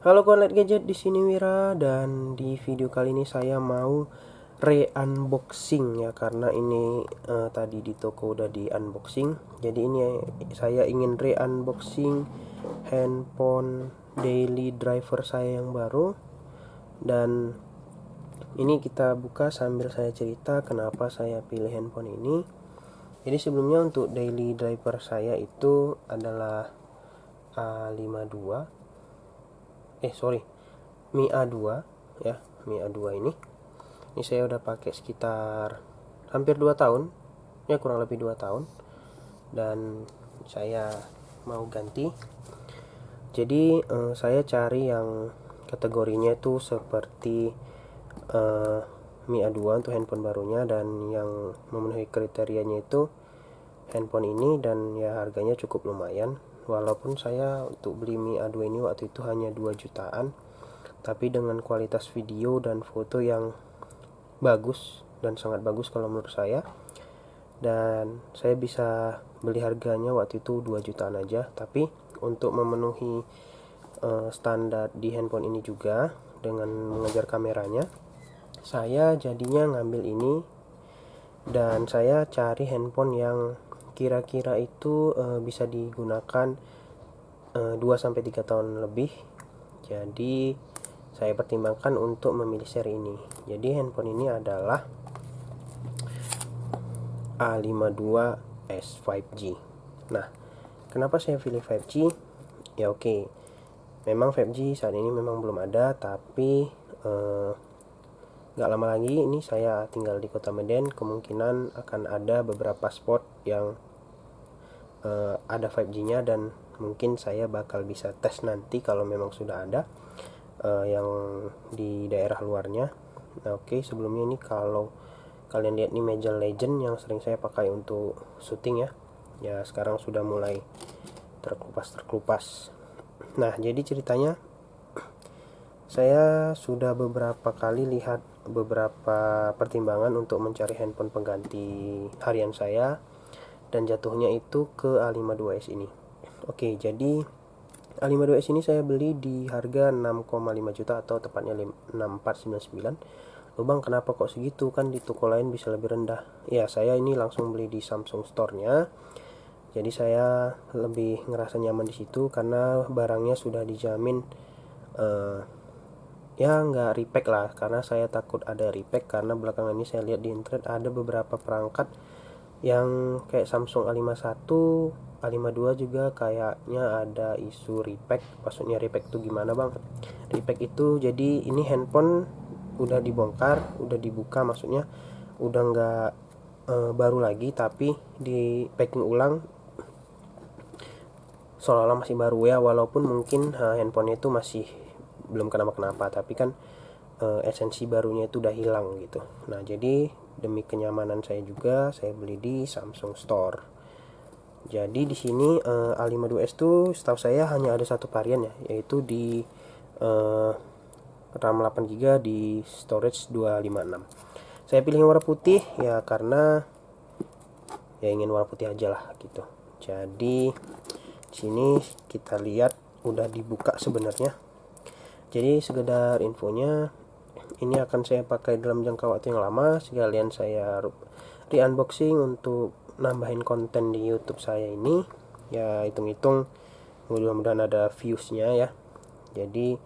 Halo Konlet Gadget, di sini Wira, dan di video kali ini saya mau re-unboxing ya, karena ini tadi di toko udah di unboxing. Jadi ini saya ingin re-unboxing handphone daily driver saya yang baru, dan ini kita buka sambil saya cerita kenapa saya pilih handphone ini. Jadi sebelumnya untuk daily driver saya itu adalah A52 Mi A2 ya, Mi A2 ini saya udah pakai sekitar hampir 2 tahun ya, kurang lebih 2 tahun, dan saya mau ganti. Jadi saya cari yang kategorinya itu seperti Mi A2 untuk handphone barunya, dan yang memenuhi kriterianya itu handphone ini, dan ya harganya cukup lumayan. Walaupun saya untuk beli Mi A2 ini waktu itu hanya 2 jutaan, tapi dengan kualitas video dan foto yang bagus dan sangat bagus kalau menurut saya. Dan saya bisa beli harganya waktu itu 2 jutaan aja, tapi untuk memenuhi standar di handphone ini juga dengan mengejar kameranya, saya jadinya ngambil ini. Dan saya cari handphone yang kira-kira itu bisa digunakan 2-3 tahun lebih. Jadi saya pertimbangkan untuk memilih seri ini. Jadi handphone ini adalah A52s 5G. Nah, kenapa saya pilih 5G? Ya oke, memang 5G saat ini memang belum ada, tapi nggak lama lagi ini saya tinggal di Kota Medan, kemungkinan akan ada beberapa spot yang ada 5G-nya, dan mungkin saya bakal bisa tes nanti kalau memang sudah ada yang di daerah luarnya. Nah, oke, sebelumnya ini kalau kalian lihat nih Major Legend yang sering saya pakai untuk syuting ya sekarang sudah mulai terkelupas. Nah, jadi ceritanya saya sudah beberapa kali lihat beberapa pertimbangan untuk mencari handphone pengganti harian saya, dan jatuhnya itu ke A52s ini. Oke, jadi A52s ini saya beli di harga 6,5 juta atau tepatnya 6499. Loh bang, kenapa kok segitu? Kan di toko lain bisa lebih rendah. Ya, saya ini langsung beli di Samsung Store-nya. Jadi saya lebih ngerasa nyaman di situ karena barangnya sudah dijamin ya nggak repack lah, karena saya takut ada repack, karena belakangan ini saya lihat di internet ada beberapa perangkat yang kayak Samsung A51, A52 juga kayaknya ada isu repack. Maksudnya repack itu gimana bang? Repack itu jadi ini handphone udah dibongkar, udah dibuka, maksudnya udah nggak baru lagi, tapi di packing ulang seolah-olah masih baru ya, walaupun mungkin handphonenya itu masih belum kenapa-kenapa, tapi kan esensi barunya itu udah hilang gitu. Nah, jadi demi kenyamanan saya juga saya beli di Samsung Store. Jadi di sini A52s tuh setahu saya hanya ada satu varian ya, yaitu di RAM 8GB di storage 256. Saya pilih warna putih ya karena ya ingin warna putih aja lah gitu. Jadi di sini kita lihat udah dibuka sebenarnya. Jadi sekedar infonya, ini akan saya pakai dalam jangka waktu yang lama, sekalian saya re-unboxing untuk nambahin konten di YouTube saya ini. Ya hitung-hitung mudah-mudahan ada viewsnya ya. Jadi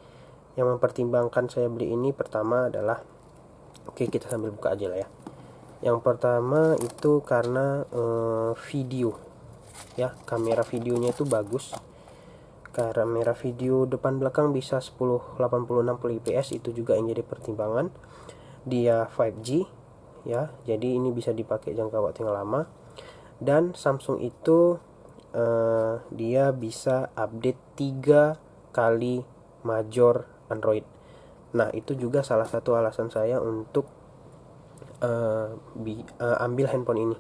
yang mempertimbangkan saya beli ini pertama adalah, oke kita sambil buka aja lah ya. Yang pertama itu karena video ya, kamera videonya itu bagus. Kamera video depan belakang bisa 10, 80, 60 IPS, itu juga yang jadi pertimbangan. Dia 5G ya, jadi ini bisa dipakai jangka waktu yang lama. Dan Samsung itu dia bisa update 3 kali major Android. Nah, itu juga salah satu alasan saya untuk ambil handphone ini.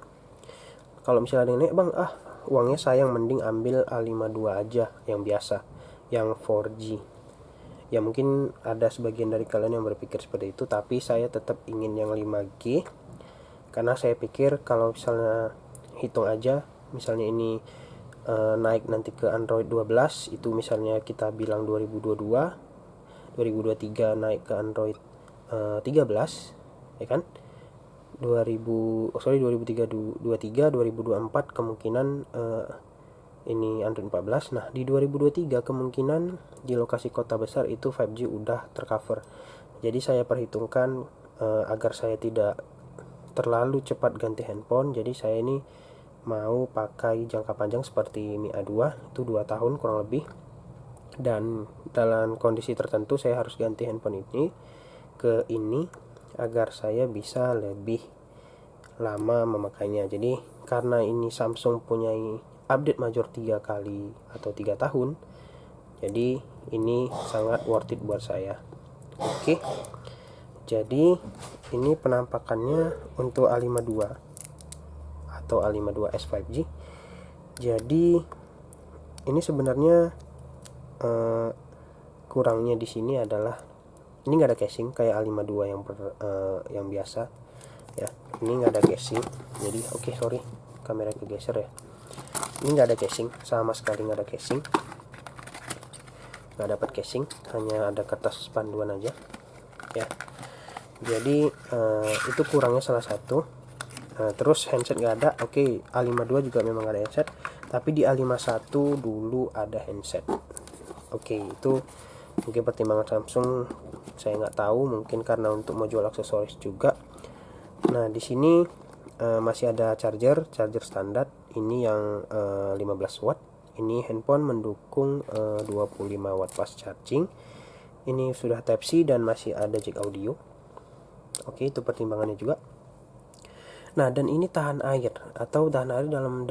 Kalau misalnya ada yang naik bang, uangnya sayang, mending ambil A52 aja yang biasa, yang 4G. Ya mungkin ada sebagian dari kalian yang berpikir seperti itu, tapi saya tetap ingin yang 5G, karena saya pikir kalau misalnya hitung aja, misalnya ini naik nanti ke Android 12, itu misalnya kita bilang 2022, 2023 naik ke Android 13, ya kan? 2023 2024 kemungkinan ini Android 14. Nah, di 2023 kemungkinan di lokasi kota besar itu 5G udah tercover. Jadi saya perhitungkan agar saya tidak terlalu cepat ganti handphone. Jadi saya ini mau pakai jangka panjang seperti Mi A2 itu 2 tahun kurang lebih. Dan dalam kondisi tertentu saya harus ganti handphone ini ke ini agar saya bisa lebih lama memakainya. Jadi karena ini Samsung punya update major 3 kali atau 3 tahun, jadi ini sangat worth it buat saya. Oke, jadi ini penampakannya untuk A52 atau A52s 5G. Jadi ini sebenarnya kurangnya di sini adalah ini nggak ada casing kayak A52 yang biasa ya. Ini nggak ada casing, jadi sorry kamera kegeser ya. Ini nggak ada casing, sama sekali nggak ada casing, nggak dapat casing, hanya ada kertas panduan aja ya. Jadi itu kurangnya salah satu. Terus handset nggak ada. A52 juga memang nggak ada handset, tapi di A51 dulu ada handset. Itu mungkin pertimbangan Samsung, saya nggak tahu, mungkin karena untuk mau jual aksesoris juga. Nah, di sini masih ada charger standar. Ini yang 15 watt. Ini handphone mendukung 25 watt fast charging. Ini sudah Type C dan masih ada jack audio. Itu pertimbangannya juga. Nah, dan ini tahan air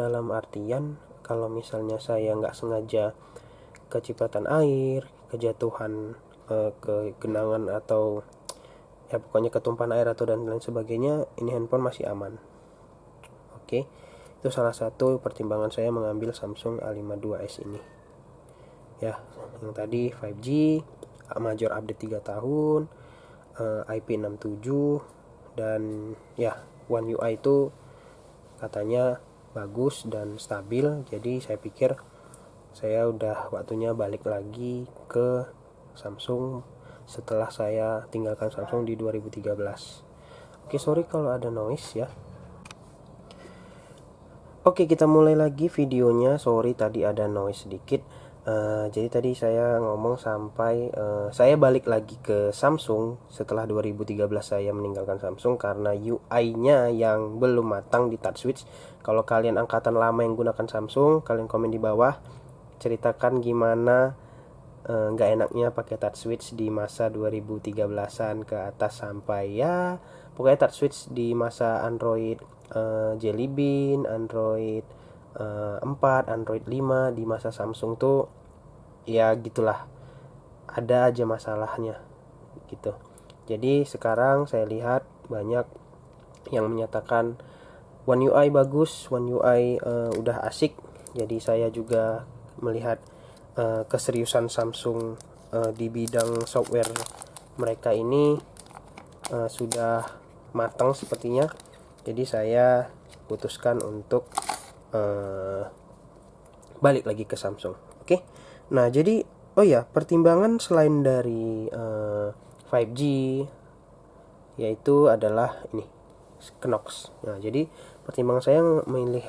dalam artian kalau misalnya saya nggak sengaja kecipratan air, kejatuhan, kegenangan atau ya pokoknya ketumpahan air atau dan lain sebagainya, ini handphone masih aman. Itu salah satu pertimbangan saya mengambil Samsung A52s ini ya. Yang tadi 5G, major update 3 tahun, IP67, dan ya One UI itu katanya bagus dan stabil. Jadi saya pikir saya udah waktunya balik lagi ke Samsung setelah saya tinggalkan Samsung di 2013. Sorry kalau ada noise ya. Kita mulai lagi videonya. Sorry tadi ada noise sedikit. Jadi tadi saya ngomong sampai saya balik lagi ke Samsung setelah 2013 saya meninggalkan Samsung karena UI-nya yang belum matang di touch switch. Kalau kalian angkatan lama yang gunakan Samsung, kalian komen di bawah ceritakan gimana nggak enaknya pakai touch switch di masa 2013an ke atas sampai ya pokoknya touch switch di masa Android Jelly Bean, Android 4, Android 5 di masa Samsung tuh ya gitulah, ada aja masalahnya gitu. Jadi sekarang saya lihat banyak yang menyatakan One UI bagus, One UI udah asik. Jadi saya juga melihat keseriusan Samsung di bidang software mereka ini sudah matang sepertinya. Jadi saya putuskan untuk balik lagi ke Samsung. Nah, jadi pertimbangan selain dari 5G yaitu adalah ini Knox. Nah, jadi pertimbangan saya memilih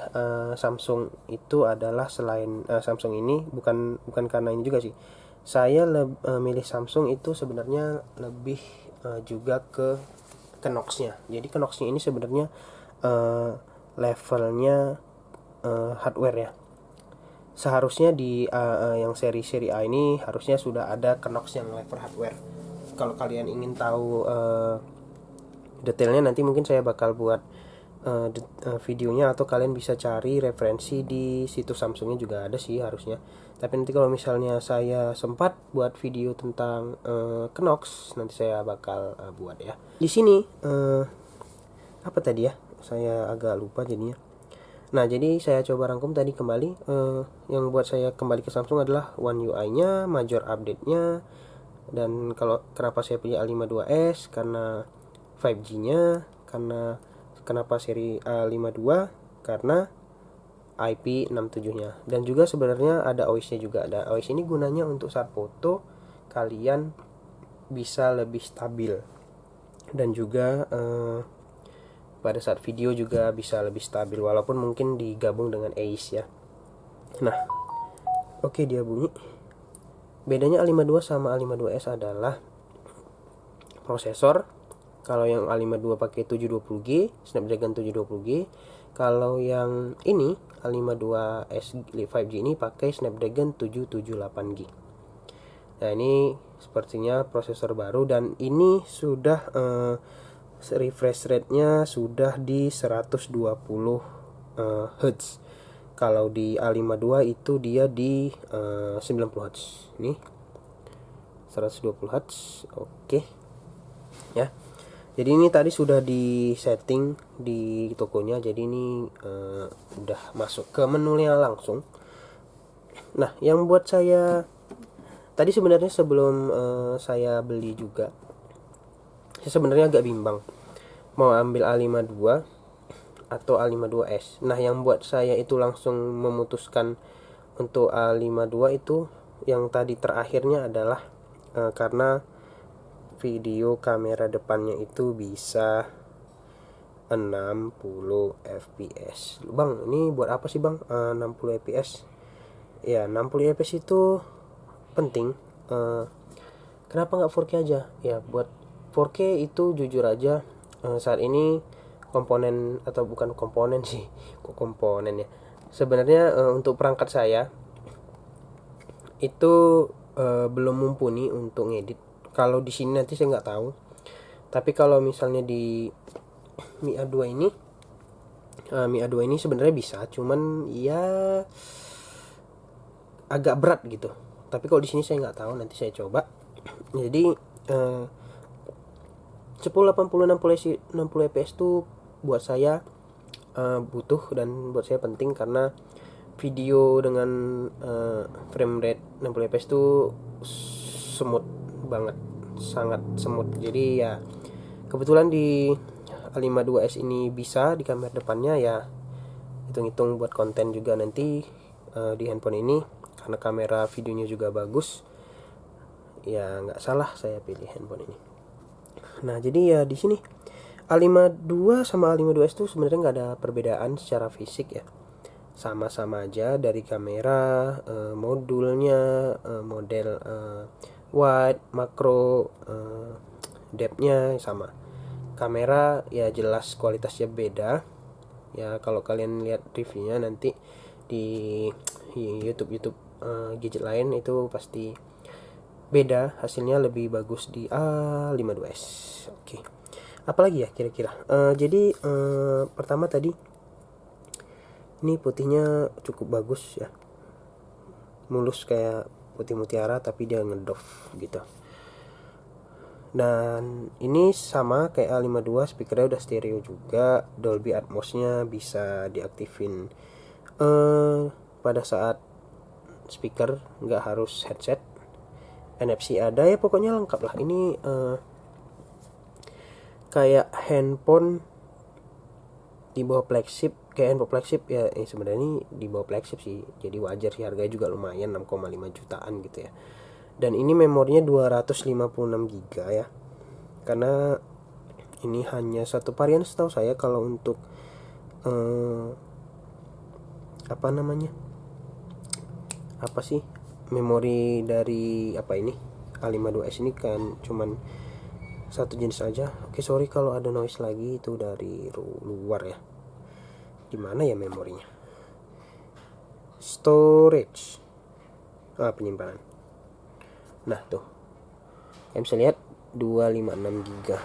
Samsung itu adalah selain Samsung ini bukan karena ini juga sih. Saya milih Samsung itu sebenarnya lebih juga ke Knox-nya. Jadi Knox-nya ini sebenarnya levelnya hardware ya. Seharusnya di yang seri A ini harusnya sudah ada Knox yang level hardware. Kalau kalian ingin tahu detailnya nanti mungkin saya bakal buat videonya, atau kalian bisa cari referensi di situs Samsungnya juga ada sih harusnya. Tapi nanti kalau misalnya saya sempat buat video tentang Knox, nanti saya bakal buat ya. Di sini apa tadi ya? Saya agak lupa jadinya. Nah, jadi saya coba rangkum tadi kembali. Yang buat saya kembali ke Samsung adalah One UI-nya, major update-nya, dan kenapa saya pilih A52s karena 5G-nya, karena kenapa seri A52 karena IP67-nya, dan juga sebenarnya ada OIS-nya juga. Ada OIS ini gunanya untuk saat foto kalian bisa lebih stabil, dan juga pada saat video juga bisa lebih stabil, walaupun mungkin digabung dengan ACE ya. Nah, oke, dia bunyi. Bedanya A52 sama A52s adalah prosesor. Kalau yang A52 pakai 720G, Snapdragon 720G. Kalau yang ini A52s 5G ini pakai Snapdragon 778G. Nah, ini sepertinya prosesor baru, dan ini sudah refresh rate-nya sudah di 120 Hz. Kalau di A52 itu dia di 90 Hz. Ini 120 Hz. Oke. Ya. Jadi ini tadi sudah di setting di tokonya. Jadi ini udah masuk ke menunya langsung. Nah, yang buat saya tadi sebenarnya sebelum saya beli juga, saya sebenarnya agak bimbang mau ambil A52 atau A52s. Nah, yang buat saya itu langsung memutuskan untuk A52 itu yang tadi terakhirnya adalah karena video kamera depannya itu bisa 60 fps. Bang, ini buat apa sih bang 60 fps? Ya, 60 fps itu penting. Kenapa nggak 4K aja? Ya, buat 4K itu jujur aja saat ini komponen, atau bukan komponen sih, kok komponen ya, sebenarnya untuk perangkat saya itu belum mumpuni untuk ngedit. Kalau di sini nanti saya nggak tahu, tapi kalau misalnya di Mi A2 ini Mi A2 ini sebenarnya bisa, cuman ya agak berat gitu. Tapi kalau di sini saya nggak tahu, nanti saya coba. Jadi 1080 60 fps itu buat saya butuh dan buat saya penting, karena video dengan frame rate 60 fps itu smooth banget, sangat smooth. Jadi ya kebetulan di A52s ini bisa di kamera depannya, ya hitung-hitung buat konten juga nanti di handphone ini, karena kamera videonya juga bagus, ya nggak salah saya pilih handphone ini. Nah, jadi ya di sini A52 sama A52s itu sebenarnya nggak ada perbedaan secara fisik ya, sama-sama aja dari kamera, modulnya, model wide, makro, depth-nya sama. Kamera ya jelas kualitasnya beda ya, kalau kalian lihat reviewnya nanti di YouTube gadget lain itu pasti beda, hasilnya lebih bagus di A52s. Oke. Apalagi ya kira-kira? Jadi pertama tadi ini putihnya cukup bagus ya, mulus kayak putih mutiara, tapi dia ngedoff gitu. Dan ini sama kayak A52, speakernya udah stereo juga, Dolby Atmos-nya bisa diaktifin pada saat speaker, nggak harus headset. NFC ada, ya pokoknya lengkap lah. Ini kayak handphone di bawah flagship, kayak handphone flagship ya. Sebenarnya ini di bawah flagship sih, jadi wajar sih, harganya juga lumayan 6,5 jutaan gitu ya. Dan ini memorinya 256 GB ya, karena ini hanya satu varian setahu saya. Kalau untuk memori dari A52s ini kan cuman satu jenis aja. Oke, sorry kalau ada noise lagi, itu dari luar ya. Dimana ya memorinya? Storage, penyimpanan. Nah tuh, kalian bisa lihat 256 GB.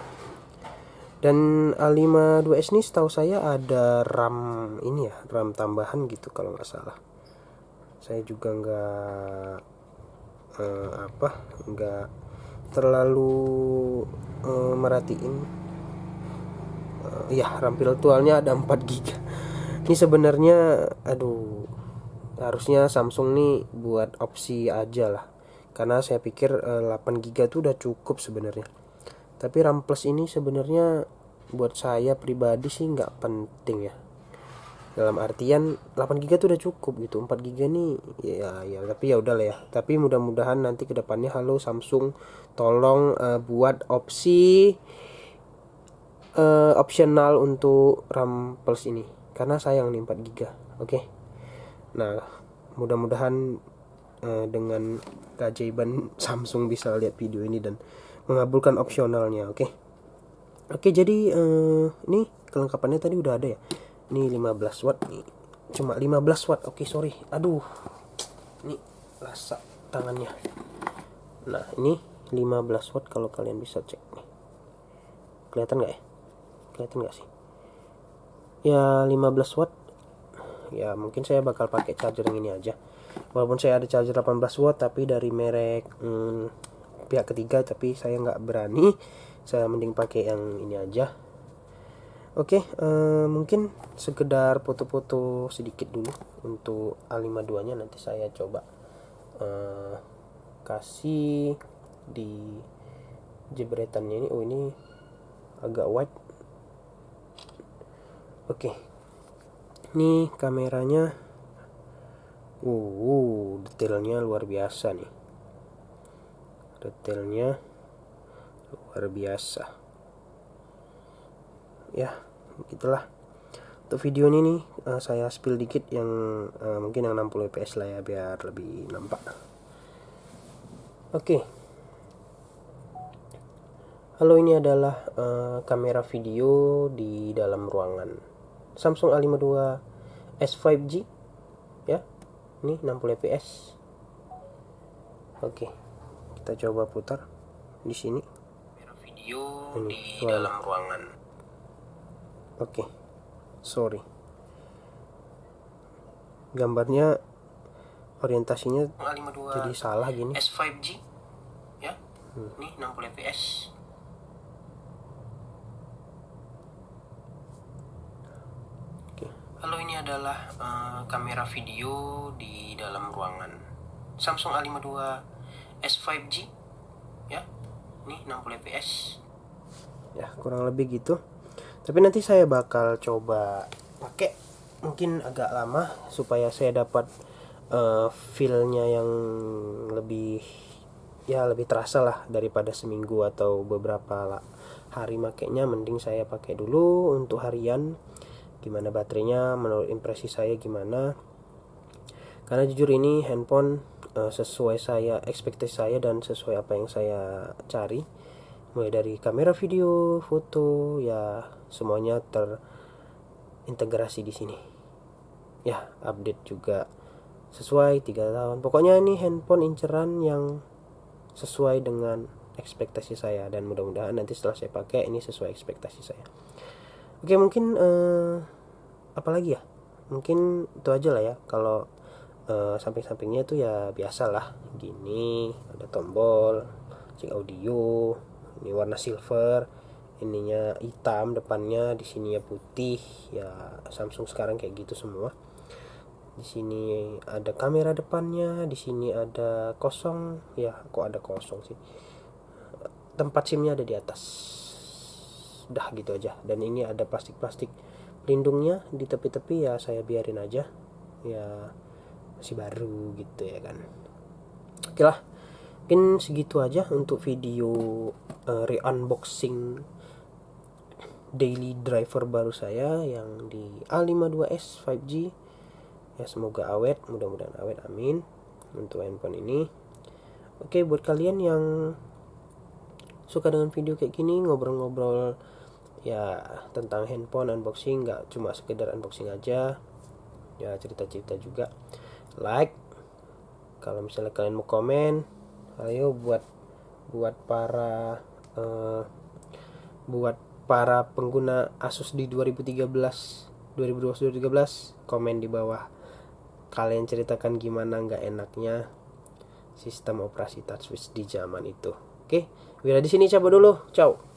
Dan A52s ini setahu saya ada RAM ini ya, RAM tambahan gitu kalau nggak salah. Saya juga nggak terlalu merhatiin. Ya, RAM virtualnya ada 4 GB. Ini sebenarnya harusnya Samsung nih buat opsi aja lah, karena saya pikir 8 GB itu udah cukup sebenarnya. Tapi RAM plus ini sebenarnya buat saya pribadi sih nggak penting ya. Dalam artian 8 GB tuh udah cukup gitu. 4 GB nih ya tapi ya udahlah ya. Tapi mudah-mudahan nanti kedepannya, halo Samsung, tolong buat opsi opsional untuk RAM Plus ini, karena sayang nih 4 GB. Oke. Nah, mudah-mudahan dengan keajaiban Samsung bisa lihat video ini dan mengabulkan opsionalnya. Oke, jadi ini kelengkapannya tadi udah ada ya. Ini 15 watt nih. Cuma 15 watt. Oke, sorry. Aduh. Ini rasa tangannya. Nah, ini 15 watt kalau kalian bisa cek nih. Kelihatan nggak ya? Kelihatan nggak sih? Ya 15 watt. Ya mungkin saya bakal pakai charger yang ini aja. Walaupun saya ada charger 18 watt tapi dari merek pihak ketiga, tapi saya nggak berani. Saya mending pakai yang ini aja. Oke, mungkin sekedar foto-foto sedikit dulu untuk A52 nya. Nanti saya coba kasih di jebretannya ini. Oh, ini agak wide. Oke, ini kameranya. Detailnya luar biasa nih. Detailnya luar biasa. Ya, gitulah. Untuk video ini nih saya spill dikit yang mungkin yang 60 fps lah ya, biar lebih nampak. Oke. Halo, ini adalah kamera video di dalam ruangan Samsung A52 S 5G ya. Ini 60 fps. Oke. Kita coba putar di sini. Kamera video ini di dalam ruangan. Oke, sorry. Gambarnya orientasinya jadi salah gini. S5G ya. Ini 60 fps. Oke. Halo, ini adalah kamera video di dalam ruangan Samsung A52 S5G ya. Ini 60 fps. Ya, kurang lebih gitu. Tapi nanti saya bakal coba pakai mungkin agak lama supaya saya dapat feel-nya yang lebih terasa lah daripada seminggu atau beberapa hari makainya. Mending saya pakai dulu untuk harian. Gimana baterainya, menurut impresi saya gimana. Karena jujur ini handphone sesuai ekspektasi saya dan sesuai apa yang saya cari. Mulai dari kamera video, foto, ya semuanya terintegrasi di sini. Ya, update juga sesuai 3 tahun. Pokoknya ini handphone inceran yang sesuai dengan ekspektasi saya, dan mudah-mudahan nanti setelah saya pakai ini sesuai ekspektasi saya. Oke, mungkin apalagi ya? Mungkin itu aja lah ya. Kalau samping-sampingnya itu ya biasalah gini, ada tombol cek audio. Ini warna silver, ininya hitam depannya, di sini ya putih. Ya Samsung sekarang kayak gitu semua. Di sini ada kamera depannya, di sini ada kosong. Ya, kok ada kosong sih? Tempat SIM-nya ada di atas. Udah gitu aja. Dan ini ada plastik-plastik pelindungnya di tepi-tepi, ya saya biarin aja. Ya masih baru gitu ya kan. Oke lah. Mungkin segitu aja untuk video re-unboxing daily driver baru saya yang di A52s 5G. Ya semoga awet, mudah-mudahan awet, amin, untuk handphone ini. Oke, buat kalian yang suka dengan video kayak gini, ngobrol-ngobrol ya tentang handphone unboxing, nggak cuma sekedar unboxing aja, ya cerita-cerita juga. Like, kalau misalnya kalian mau komen, ayo buat para pengguna Asus di 2013 komen di bawah. Kalian ceritakan gimana nggak enaknya sistem operasi touchwiz di zaman itu. Oke, Wira di sini cabut dulu. Ciao.